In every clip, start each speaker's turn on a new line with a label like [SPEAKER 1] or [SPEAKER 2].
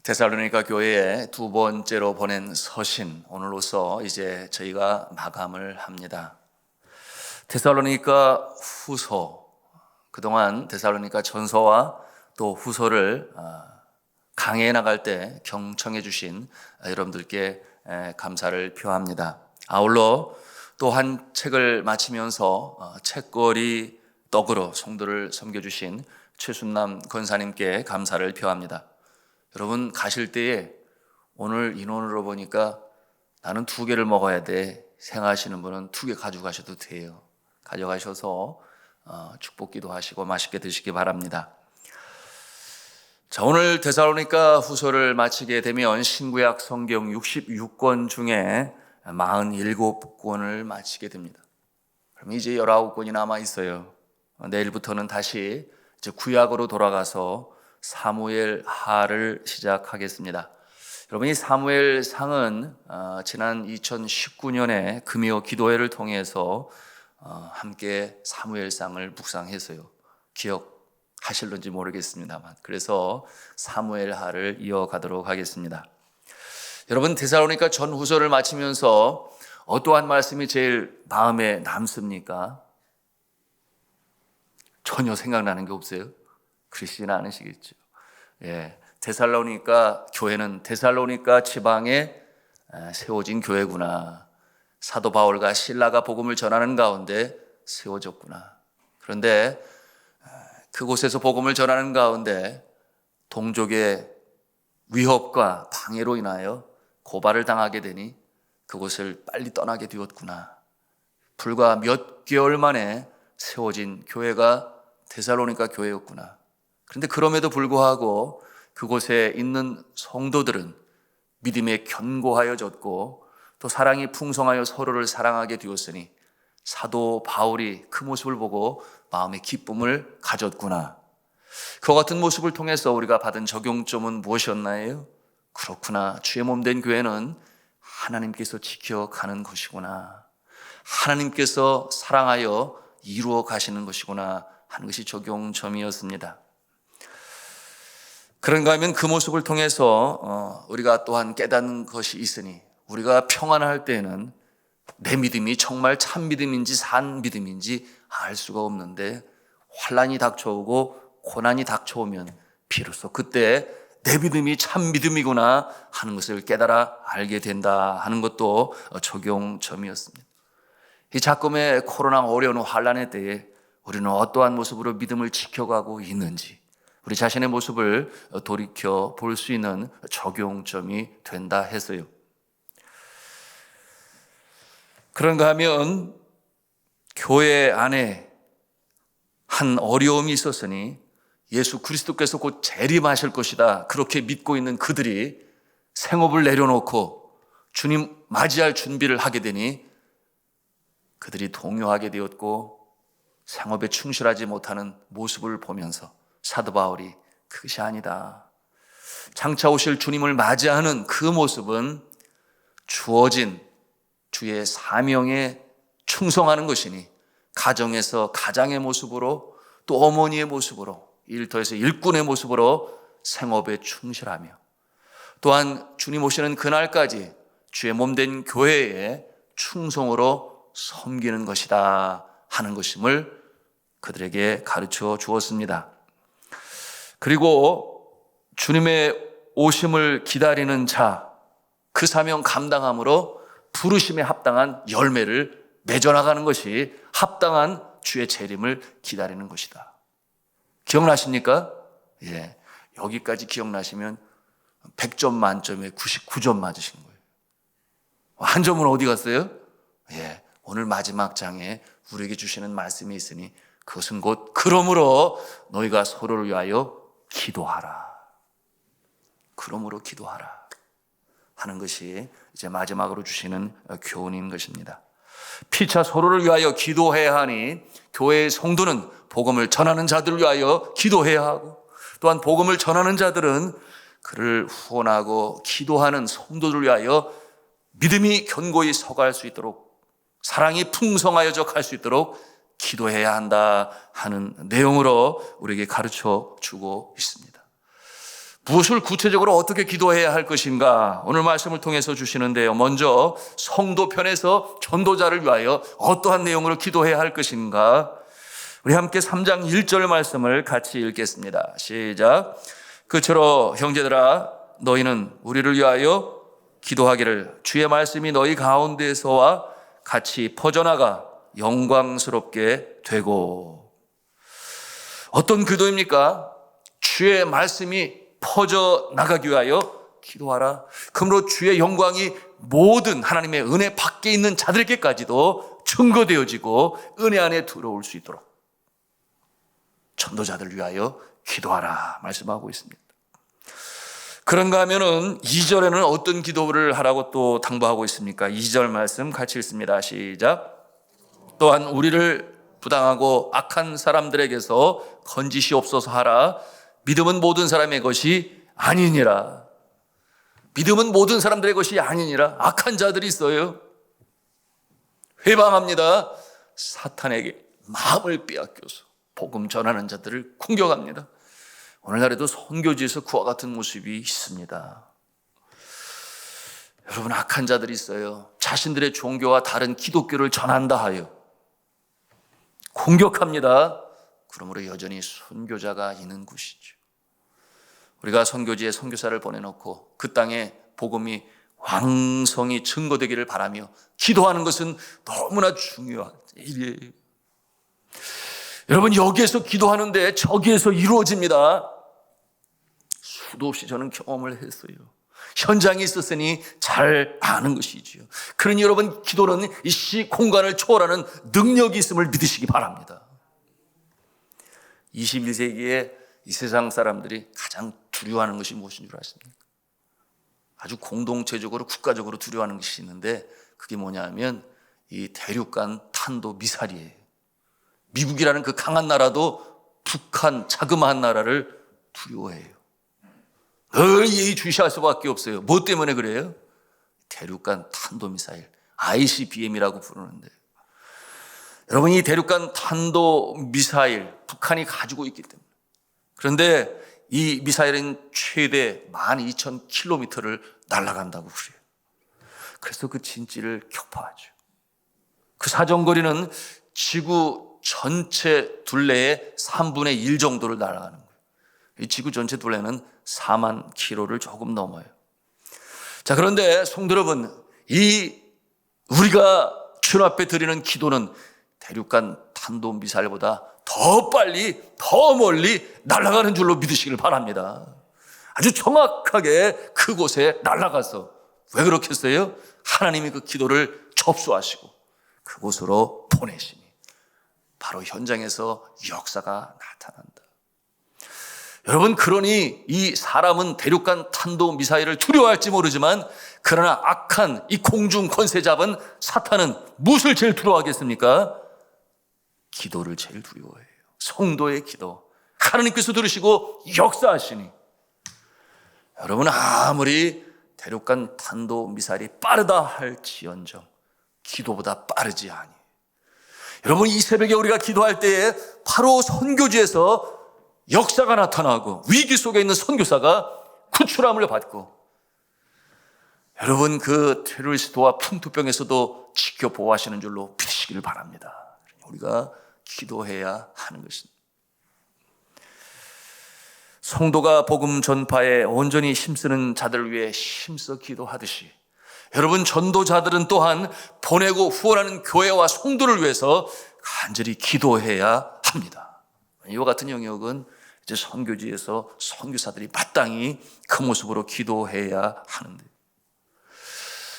[SPEAKER 1] 데살로니가 교회에 두 번째로 보낸 서신, 오늘로써 이제 저희가 마감을 합니다. 데살로니가 후서, 그동안 데살로니가 전서와 또 후서를 강해해 나갈 때 경청해 주신 여러분들께 감사를 표합니다. 아울러 또 한 책을 마치면서 책거리 떡으로 성도를 섬겨주신 최순남 권사님께 감사를 표합니다. 여러분 가실 때에 오늘 인원으로 보니까 나는 2개를 먹어야 돼 생각하시는 분은 2개 가져가셔도 돼요. 가져가셔서 축복기도 하시고 맛있게 드시기 바랍니다. 자, 오늘 데살로니가 후서를 마치게 되면 신구약 성경 66권 중에 47권을 마치게 됩니다. 그럼 이제 19권이 남아 있어요. 내일부터는 다시 이제 구약으로 돌아가서 사무엘 하를 시작하겠습니다. 여러분, 이 사무엘 상은 지난 2019년에 금요 기도회를 통해서 함께 사무엘 상을 묵상했어요. 기억하실런지 모르겠습니다만, 그래서 사무엘 하를 이어가도록 하겠습니다. 여러분, 데살로니가 전후서를 마치면서 어떠한 말씀이 제일 마음에 남습니까? 전혀 생각나는 게 없어요. 그러시지는 않으시겠죠. 데살로니가 교회는 데살로니가 지방에 세워진 교회구나. 사도 바울과 실라가 복음을 전하는 가운데 세워졌구나. 그런데 그곳에서 복음을 전하는 가운데 동족의 위협과 방해로 인하여 고발을 당하게 되니 그곳을 빨리 떠나게 되었구나. 불과 몇 개월 만에 세워진 교회가 데살로니가 교회였구나. 그런데 그럼에도 불구하고 그곳에 있는 성도들은 믿음에 견고하여졌고 또 사랑이 풍성하여 서로를 사랑하게 되었으니 사도 바울이 그 모습을 보고 마음의 기쁨을 가졌구나. 그와 같은 모습을 통해서 우리가 받은 적용점은 무엇이었나요? 그렇구나. 주의 몸된 교회는 하나님께서 지켜가는 것이구나. 하나님께서 사랑하여 이루어 가시는 것이구나 하는 것이 적용점이었습니다. 그런가 하면 그 모습을 통해서 우리가 또한 깨닫는 것이 있으니 우리가 평안할 때에는 내 믿음이 정말 참 믿음인지 산 믿음인지 알 수가 없는데 환난이 닥쳐오고 고난이 닥쳐오면 비로소 그때 내 믿음이 참 믿음이구나 하는 것을 깨달아 알게 된다 하는 것도 적용점이었습니다. 이 작금의 코로나 어려운 환난의 때에 우리는 어떠한 모습으로 믿음을 지켜가고 있는지 우리 자신의 모습을 돌이켜 볼 수 있는 적용점이 된다 해서요. 그런가 하면 교회 안에 한 어려움이 있었으니 예수 그리스도께서 곧 재림하실 것이다. 그렇게 믿고 있는 그들이 생업을 내려놓고 주님 맞이할 준비를 하게 되니 그들이 동요하게 되었고 생업에 충실하지 못하는 모습을 보면서 사도 바울이 그것이 아니다. 장차 오실 주님을 맞이하는 그 모습은 주어진 주의 사명에 충성하는 것이니 가정에서 가장의 모습으로 또 어머니의 모습으로 일터에서 일꾼의 모습으로 생업에 충실하며 또한 주님 오시는 그날까지 주의 몸된 교회에 충성으로 섬기는 것이다 하는 것임을 그들에게 가르쳐 주었습니다. 그리고 주님의 오심을 기다리는 자, 그 사명 감당함으로 부르심에 합당한 열매를 맺어나가는 것이 합당한 주의 재림을 기다리는 것이다. 기억나십니까? 예, 여기까지 기억나시면 100점 만점에 99점 맞으신 거예요. 한 점은 어디 갔어요? 예, 오늘 마지막 장에 우리에게 주시는 말씀이 있으니 그것은 곧 그러므로 너희가 서로를 위하여 기도하라. 그러므로 기도하라 하는 것이 이제 마지막으로 주시는 교훈인 것입니다. 피차 서로를 위하여 기도해야 하니 교회의 성도는 복음을 전하는 자들을 위하여 기도해야 하고 또한 복음을 전하는 자들은 그를 후원하고 기도하는 성도들을 위하여 믿음이 견고히 서갈 수 있도록 사랑이 풍성하여져 갈 수 있도록 기도해야 한다 하는 내용으로 우리에게 가르쳐 주고 있습니다. 무엇을 구체적으로 어떻게 기도해야 할 것인가? 오늘 말씀을 통해서 주시는데요. 먼저 성도 편에서 전도자를 위하여 어떠한 내용으로 기도해야 할 것인가? 우리 함께 3장 1절 말씀을 같이 읽겠습니다. 시작. 그처럼 형제들아 너희는 우리를 위하여 기도하기를 주의 말씀이 너희 가운데서와 같이 퍼져나가 영광스럽게 되고. 어떤 기도입니까? 주의 말씀이 퍼져나가기 위하여 기도하라. 그러므로 주의 영광이 모든 하나님의 은혜 밖에 있는 자들에게까지도 증거되어지고 은혜 안에 들어올 수 있도록 전도자들을 위하여 기도하라 말씀하고 있습니다. 그런가 하면은 2절에는 어떤 기도를 하라고 또 당부하고 있습니까? 2절 말씀 같이 읽습니다. 시작. 또한 우리를 부당하고 악한 사람들에게서 건지시옵소서 하라. 믿음은 모든 사람의 것이 아니니라. 믿음은 모든 사람들의 것이 아니니라. 악한 자들이 있어요. 회방합니다. 사탄에게 마음을 빼앗겨서 복음 전하는 자들을 공격합니다. 오늘날에도 선교지에서 그와 같은 모습이 있습니다. 여러분, 악한 자들이 있어요. 자신들의 종교와 다른 기독교를 전한다 하여 공격합니다. 그러므로 여전히 선교자가 있는 곳이죠. 우리가 선교지에 선교사를 보내놓고 그 땅에 복음이 왕성히 증거되기를 바라며 기도하는 것은 너무나 중요한 일이에요. 여러분, 여기에서 기도하는데 저기에서 이루어집니다. 수도 없이 저는 경험을 했어요. 현장에 있었으니 잘 아는 것이지요. 그러니 여러분, 기도는 이 시 공간을 초월하는 능력이 있음을 믿으시기 바랍니다. 21세기에 이 세상 사람들이 가장 두려워하는 것이 무엇인 줄 아십니까? 아주 공동체적으로 국가적으로 두려워하는 것이 있는데 그게 뭐냐면 이 대륙간 탄도 미사일이에요. 미국이라는 그 강한 나라도 북한 자그마한 나라를 두려워해요. 늘 예의주시할 수밖에 없어요. 뭐 때문에 그래요? 대륙간 탄도미사일 ICBM이라고 부르는데, 여러분, 이 대륙간 탄도미사일 북한이 가지고 있기 때문에. 그런데 이 미사일은 최대 12,000km를 날아간다고 그래요. 그래서 그 진지를 격파하죠. 그 사정거리는 지구 전체 둘레의 3분의 1 정도를 날아가는 거예요. 이 지구 전체 둘레는 4만 킬로를 조금 넘어요. 자, 그런데 성도 여러분, 우리가 주님 앞에 드리는 기도는 대륙간 탄도미사일보다 더 빨리, 더 멀리 날아가는 줄로 믿으시길 바랍니다. 아주 정확하게 그곳에 날아가서, 왜 그렇겠어요? 하나님이 그 기도를 접수하시고 그곳으로 보내시니 바로 현장에서 역사가 나타난다. 여러분, 그러니 이 사람은 대륙간 탄도미사일을 두려워할지 모르지만, 그러나 악한 이 공중 권세 잡은 사탄은 무엇을 제일 두려워하겠습니까? 기도를 제일 두려워해요. 성도의 기도. 하나님께서 들으시고 역사하시니, 여러분, 아무리 대륙간 탄도미사일이 빠르다 할지언정 기도보다 빠르지 아니. 여러분, 이 새벽에 우리가 기도할 때에 바로 선교지에서 역사가 나타나고 위기 속에 있는 선교사가 구출함을 받고, 여러분, 그 테러리스트와 풍토병에서도 지켜보호하시는 줄로 믿으시기를 바랍니다. 우리가 기도해야 하는 것입니다. 성도가 복음 전파에 온전히 힘쓰는 자들을 위해 힘써 기도하듯이, 여러분, 전도자들은 또한 보내고 후원하는 교회와 성도를 위해서 간절히 기도해야 합니다. 이와 같은 영역은 이제 선교지에서 선교사들이 마땅히 그 모습으로 기도해야 하는데,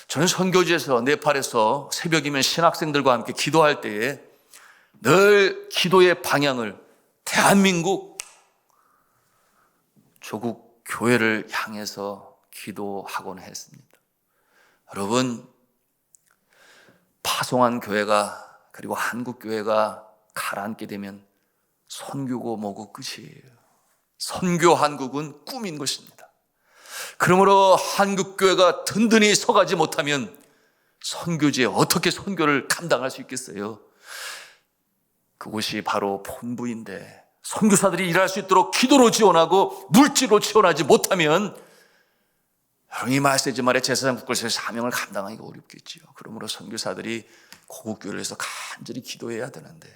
[SPEAKER 1] 저는 선교지에서 네팔에서 새벽이면 신학생들과 함께 기도할 때에 늘 기도의 방향을 대한민국 조국 교회를 향해서 기도하곤 했습니다. 여러분, 파송한 교회가, 그리고 한국 교회가 가라앉게 되면 선교고 뭐고 끝이에요. 선교 한국은 꿈인 것입니다. 그러므로 한국 교회가 든든히 서가지 못하면 선교지에 어떻게 선교를 감당할 수 있겠어요? 그곳이 바로 본부인데 선교사들이 일할 수 있도록 기도로 지원하고 물질로 지원하지 못하면 여러분 이 메시지 말에 제사장 국가에서의 사명을 감당하기가 어렵겠지요. 그러므로 선교사들이 고국교회를 해서 간절히 기도해야 되는데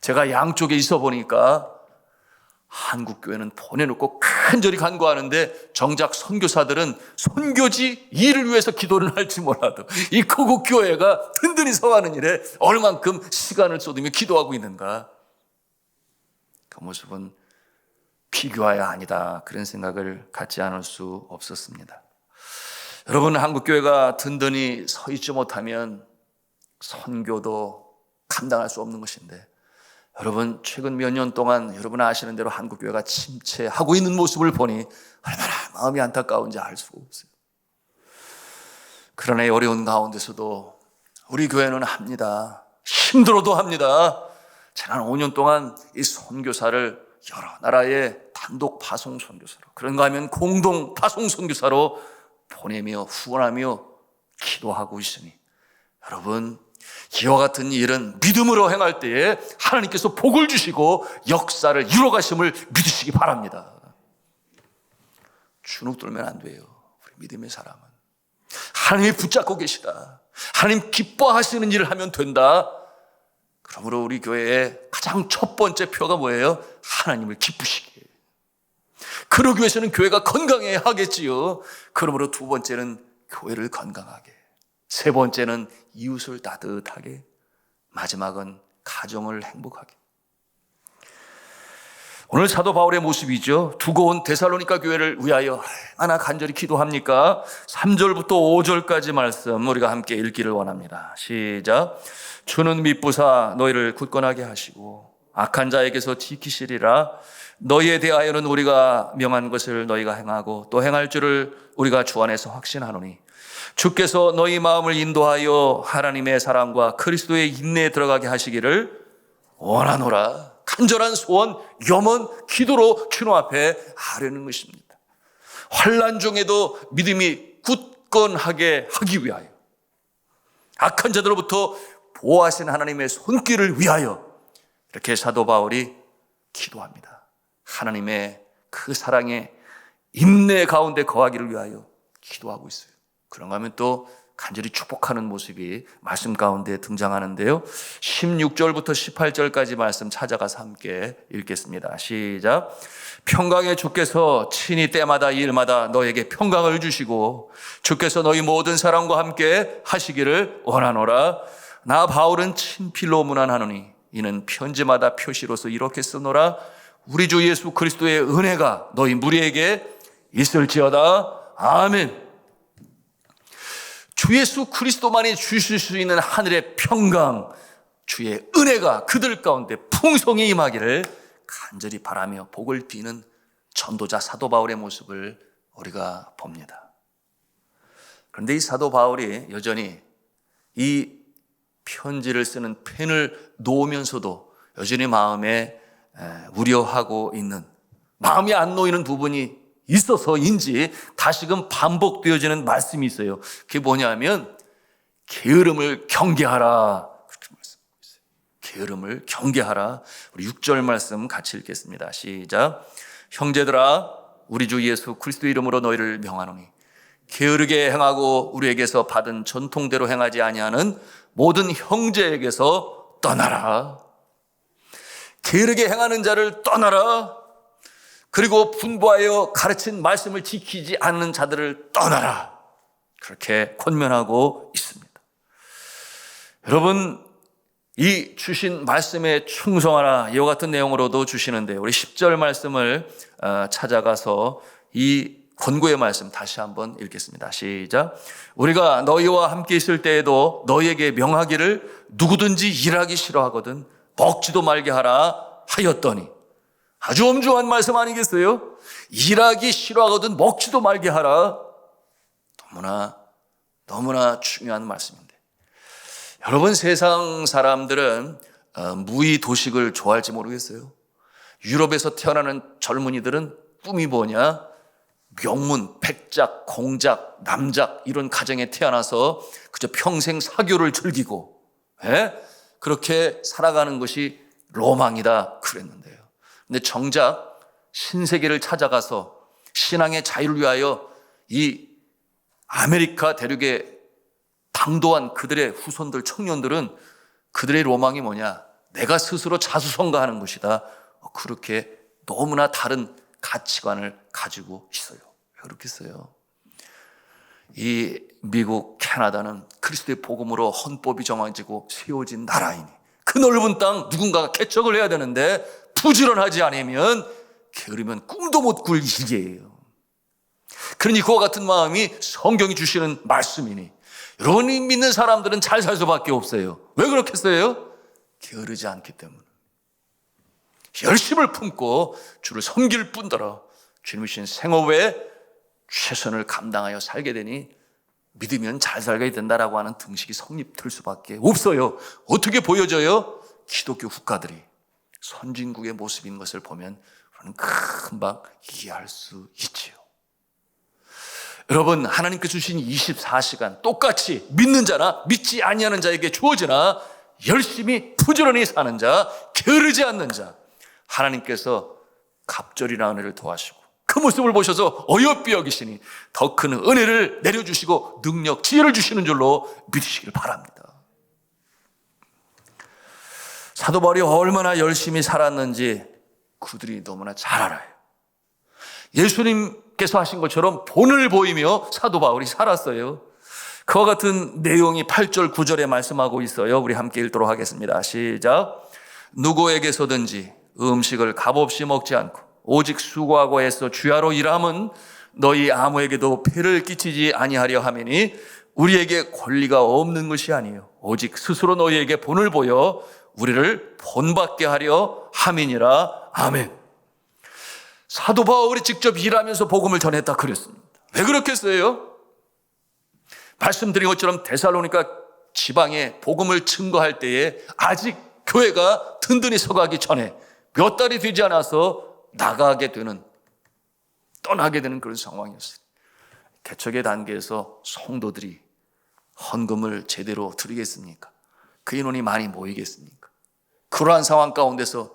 [SPEAKER 1] 제가 양쪽에 있어 보니까 한국교회는 보내놓고 간절히 간구하는데 정작 선교사들은 선교지 일을 위해서 기도를 할지 몰라도 이 고국교회가 든든히 서가는 일에 얼만큼 시간을 쏟으며 기도하고 있는가. 그 모습은 비교하야 아니다. 그런 생각을 갖지 않을 수 없었습니다. 여러분 한국교회가 든든히 서 있지 못하면 선교도 감당할 수 없는 것인데 여러분 최근 몇 년 동안 여러분 아시는 대로 한국교회가 침체하고 있는 모습을 보니 얼마나 마음이 안타까운지 알 수가 없어요. 그러나 어려운 가운데서도 우리 교회는 합니다. 힘들어도 합니다. 지난 5년 동안 이 선교사를 여러 나라의 단독 파송 선교사로 그런가 하면 공동 파송 선교사로 보내며 후원하며 기도하고 있으니 여러분 이와 같은 일은 믿음으로 행할 때에 하나님께서 복을 주시고 역사를 이루어가심을 믿으시기 바랍니다. 주눅 들면 안 돼요. 우리 믿음의 사람은 하나님이 붙잡고 계시다. 하나님 기뻐하시는 일을 하면 된다. 그러므로 우리 교회의 가장 첫 번째 표가 뭐예요? 하나님을 기쁘시게. 그러기 위해서는 교회가 건강해야 하겠지요. 그러므로 두 번째는 교회를 건강하게, 세 번째는 이웃을 따뜻하게, 마지막은 가정을 행복하게. 오늘 사도 바울의 모습이죠. 두고 온 데살로니가 교회를 위하여 얼마나 간절히 기도합니까? 3절부터 5절까지 말씀 우리가 함께 읽기를 원합니다. 시작. 주는 미쁘사 너희를 굳건하게 하시고 악한 자에게서 지키시리라. 너희에 대하여는 우리가 명한 것을 너희가 행하고 또 행할 줄을 우리가 주 안에서 확신하노니 주께서 너희 마음을 인도하여 하나님의 사랑과 그리스도의 인내에 들어가게 하시기를 원하노라. 간절한 소원, 염원, 기도로 주님 앞에 하려는 것입니다. 환난 중에도 믿음이 굳건하게 하기 위하여, 악한 자들로부터 보호하신 하나님의 손길을 위하여 이렇게 사도 바울이 기도합니다. 하나님의 그 사랑의 인내 가운데 거하기를 위하여 기도하고 있어요. 그런가 하면 또 간절히 축복하는 모습이 말씀 가운데 등장하는데요. 16절부터 18절까지 말씀 찾아가서 함께 읽겠습니다. 시작. 평강의 주께서 친히 때마다 일마다 너에게 평강을 주시고 주께서 너희 모든 사람과 함께 하시기를 원하노라. 나 바울은 친필로 문안하노니 이는 편지마다 표시로서 이렇게 쓰노라. 우리 주 예수 그리스도의 은혜가 너희 무리에게 있을지어다. 아멘. 주 예수 그리스도만이 주실 수 있는 하늘의 평강, 주의 은혜가 그들 가운데 풍성히 임하기를 간절히 바라며 복을 비는 전도자 사도 바울의 모습을 우리가 봅니다. 그런데 이 사도 바울이 여전히 이 편지를 쓰는 펜을 놓으면서도 여전히 마음에 우려하고 있는, 마음이 안 놓이는 부분이 있어서인지 다시금 반복되어지는 말씀이 있어요. 그게 뭐냐면 게으름을 경계하라. 그렇게 말씀하고 있어요. 게으름을 경계하라. 우리 6절 말씀 같이 읽겠습니다. 시작. 형제들아 우리 주 예수 그리스도 이름으로 너희를 명하노니 게으르게 행하고 우리에게서 받은 전통대로 행하지 아니하는 모든 형제에게서 떠나라. 게으르게 행하는 자를 떠나라. 그리고 분부하여 가르친 말씀을 지키지 않는 자들을 떠나라. 그렇게 권면하고 있습니다. 여러분, 이 주신 말씀에 충성하라. 이와 같은 내용으로도 주시는데 우리 10절 말씀을 찾아가서 이 권고의 말씀 다시 한번 읽겠습니다. 시작. 우리가 너희와 함께 있을 때에도 너희에게 명하기를 누구든지 일하기 싫어하거든 먹지도 말게 하라 하였더니, 아주 엄중한 말씀 아니겠어요? 일하기 싫어하거든 먹지도 말게 하라. 너무나 중요한 말씀인데, 여러분 세상 사람들은 무의 도식을 좋아할지 모르겠어요. 유럽에서 태어나는 젊은이들은 꿈이 뭐냐? 명문, 백작, 공작, 남작 이런 가정에 태어나서 그저 평생 사교를 즐기고 그렇게 살아가는 것이 로망이다 그랬는데요. 근데 정작 신세계를 찾아가서 신앙의 자유를 위하여 이 아메리카 대륙에 당도한 그들의 후손들, 청년들은 그들의 로망이 뭐냐? 내가 스스로 자수성가하는 것이다. 그렇게 너무나 다른 가치관을 가지고 있어요. 왜 그렇겠어요? 이 미국, 캐나다는 그리스도의 복음으로 헌법이 정해지고 세워진 나라이니 그 넓은 땅 누군가가 개척을 해야 되는데 부지런하지 않으면 게으르면 꿈도 못 꿀 일이에요. 그러니 그와 같은 마음이 성경이 주시는 말씀이니 여러분이 믿는 사람들은 잘 살 수밖에 없어요. 왜 그렇겠어요? 게으르지 않기 때문에. 열심을 품고 주를 섬길 뿐더러 주님이 주신 생업에 최선을 감당하여 살게 되니 믿으면 잘 살게 된다라고 하는 등식이 성립될 수밖에 없어요. 어떻게 보여져요? 기독교 국가들이 선진국의 모습인 것을 보면 우리는 금방 이해할 수 있지요. 여러분, 하나님께서 주신 24시간 똑같이 믿는 자나 믿지 아니하는 자에게 주어지나 열심히 부지런히 사는 자, 게으르지 않는 자, 하나님께서 갑절이나 은혜를 도와주시고 그 모습을 보셔서 어여삐 여기시니 더 큰 은혜를 내려주시고 능력, 지혜를 주시는 줄로 믿으시길 바랍니다. 사도 바울이 얼마나 열심히 살았는지 그들이 너무나 잘 알아요. 예수님께서 하신 것처럼 본을 보이며 사도 바울이 살았어요. 그와 같은 내용이 8절 9절에 말씀하고 있어요. 우리 함께 읽도록 하겠습니다. 시작. 누구에게서든지 음식을 값없이 먹지 않고 오직 수고하고 애써 주야로 일함은 너희 아무에게도 폐를 끼치지 아니하려 함이니 우리에게 권리가 없는 것이 아니요 오직 스스로 너희에게 본을 보여 우리를 본받게 하려 함이니라. 아멘. 사도 바울이 직접 일하면서 복음을 전했다 그랬습니다. 왜 그렇겠어요? 말씀드린 것처럼 데살로니가 지방에 복음을 증거할 때에 아직 교회가 든든히 서가기 전에 몇 달이 되지 않아서 떠나게 되는 그런 상황이었어요. 개척의 단계에서 성도들이 헌금을 제대로 드리겠습니까? 그 인원이 많이 모이겠습니까? 그러한 상황 가운데서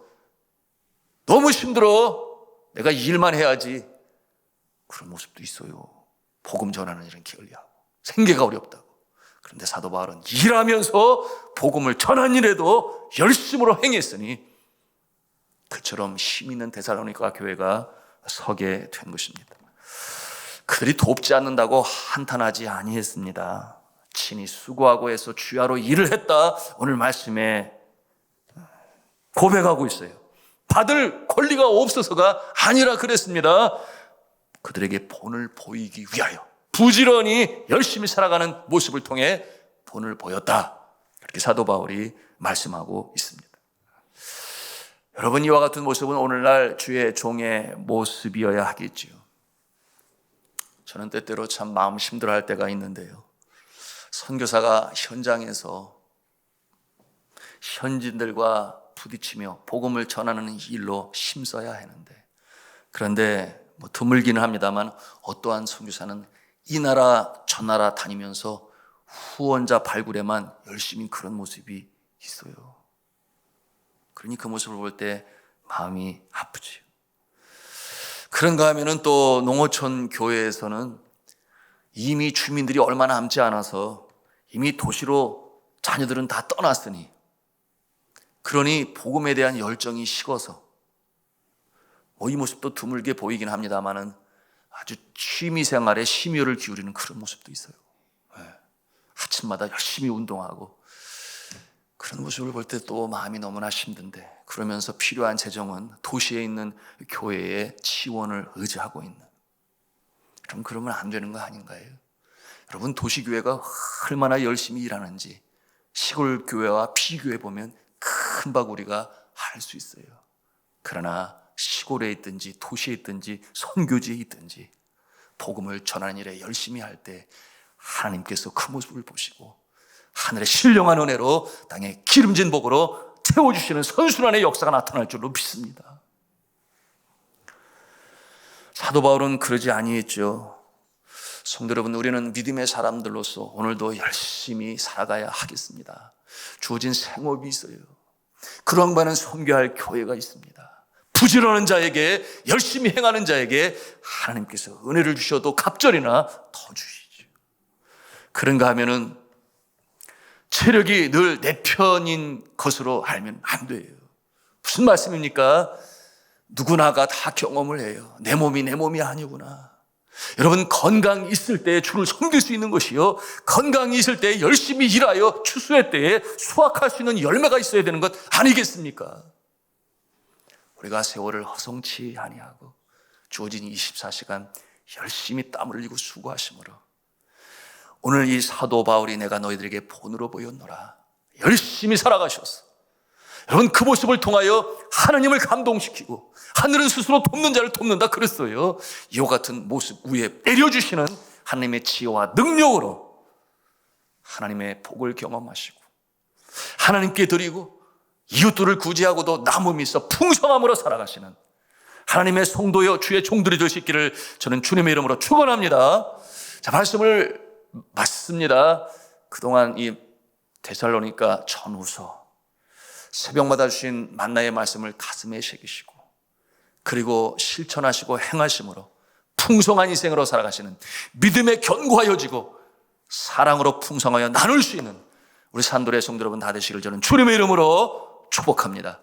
[SPEAKER 1] 너무 힘들어. 내가 일만 해야지. 그런 모습도 있어요. 복음 전하는 일은 게을리하고 생계가 어렵다고. 그런데 사도 바울은 일하면서 복음을 전하는 일에도 열심으로 행했으니 그처럼 힘 있는 데살로니가 교회가 서게 된 것입니다. 그들이 돕지 않는다고 한탄하지 아니했습니다. 친히 수고하고 해서 주야로 일을 했다. 오늘 말씀에 고백하고 있어요. 받을 권리가 없어서가 아니라 그랬습니다. 그들에게 본을 보이기 위하여 부지런히 열심히 살아가는 모습을 통해 본을 보였다. 이렇게 사도 바울이 말씀하고 있습니다. 여러분, 이와 같은 모습은 오늘날 주의 종의 모습이어야 하겠지요. 저는 때때로 참 마음 힘들어할 때가 있는데요. 선교사가 현장에서 현지인들과 부딪히며 복음을 전하는 일로 힘써야 하는데, 그런데 드물기는 합니다만 어떠한 선교사는 이 나라 저 나라 다니면서 후원자 발굴에만 열심히 그런 모습이 있어요. 그러니 그 모습을 볼 때 마음이 아프지요. 그런가 하면은 또 농어촌 교회에서는 이미 주민들이 얼마 남지 않아서 이미 도시로 자녀들은 다 떠났으니, 그러니 복음에 대한 열정이 식어서 이 모습도 드물게 보이긴 합니다만은 아주 취미생활에 심혈을 기울이는 그런 모습도 있어요. 아침마다 열심히 운동하고 그런 모습을 볼 때 또 마음이 너무나 힘든데, 그러면서 필요한 재정은 도시에 있는 교회의 지원을 의지하고 있는, 그러면 안 되는 거 아닌가요? 여러분, 도시교회가 얼마나 열심히 일하는지 시골 교회와 비교해 보면 금방 우리가 알 수 있어요. 그러나 시골에 있든지 도시에 있든지 선교지에 있든지 복음을 전하는 일에 열심히 할 때 하나님께서 그 모습을 보시고 하늘의 신령한 은혜로 땅에 기름진 복으로 채워주시는 선순환의 역사가 나타날 줄로 믿습니다. 사도 바울은 그러지 아니했죠. 성도 여러분, 우리는 믿음의 사람들로서 오늘도 열심히 살아가야 하겠습니다. 주어진 생업이 있어요. 그런 바는 선교할 교회가 있습니다. 부지런한 자에게, 열심히 행하는 자에게 하나님께서 은혜를 주셔도 갑절이나 더 주시죠. 그런가 하면은 체력이 늘 내 편인 것으로 알면 안 돼요. 무슨 말씀입니까? 누구나가 다 경험을 해요. 내 몸이 아니구나. 여러분, 건강 있을 때 주를 섬길 수 있는 것이요, 건강이 있을 때 열심히 일하여 추수할 때에 수확할 수 있는 열매가 있어야 되는 것 아니겠습니까? 우리가 세월을 허송치 아니하고 주어진 24시간 열심히 땀을 흘리고 수고하심으로 오늘 이 사도 바울이 내가 너희들에게 본으로 보였노라, 열심히 살아가셨어. 여러분, 그 모습을 통하여 하나님을 감동시키고 하늘은 스스로 돕는 자를 돕는다 그랬어요. 이와 같은 모습 위에 내려주시는 하나님의 지혜와 능력으로 하나님의 복을 경험하시고 하나님께 드리고 이웃들을 구제하고도 남음이 있어 풍성함으로 살아가시는 하나님의 성도여 주의 종들이 될 수 있기를 저는 주님의 이름으로 축원합니다. 자, 말씀을 맞습니다. 그동안 이 데살로니가 전후서 새벽마다 주신 만나의 말씀을 가슴에 새기시고 그리고 실천하시고 행하심으로 풍성한 인생으로 살아가시는 믿음에 견고하여지고 사랑으로 풍성하여 나눌 수 있는 우리 산돌의 성도 여러분 다 되시길 저는 주님의 이름으로 축복합니다.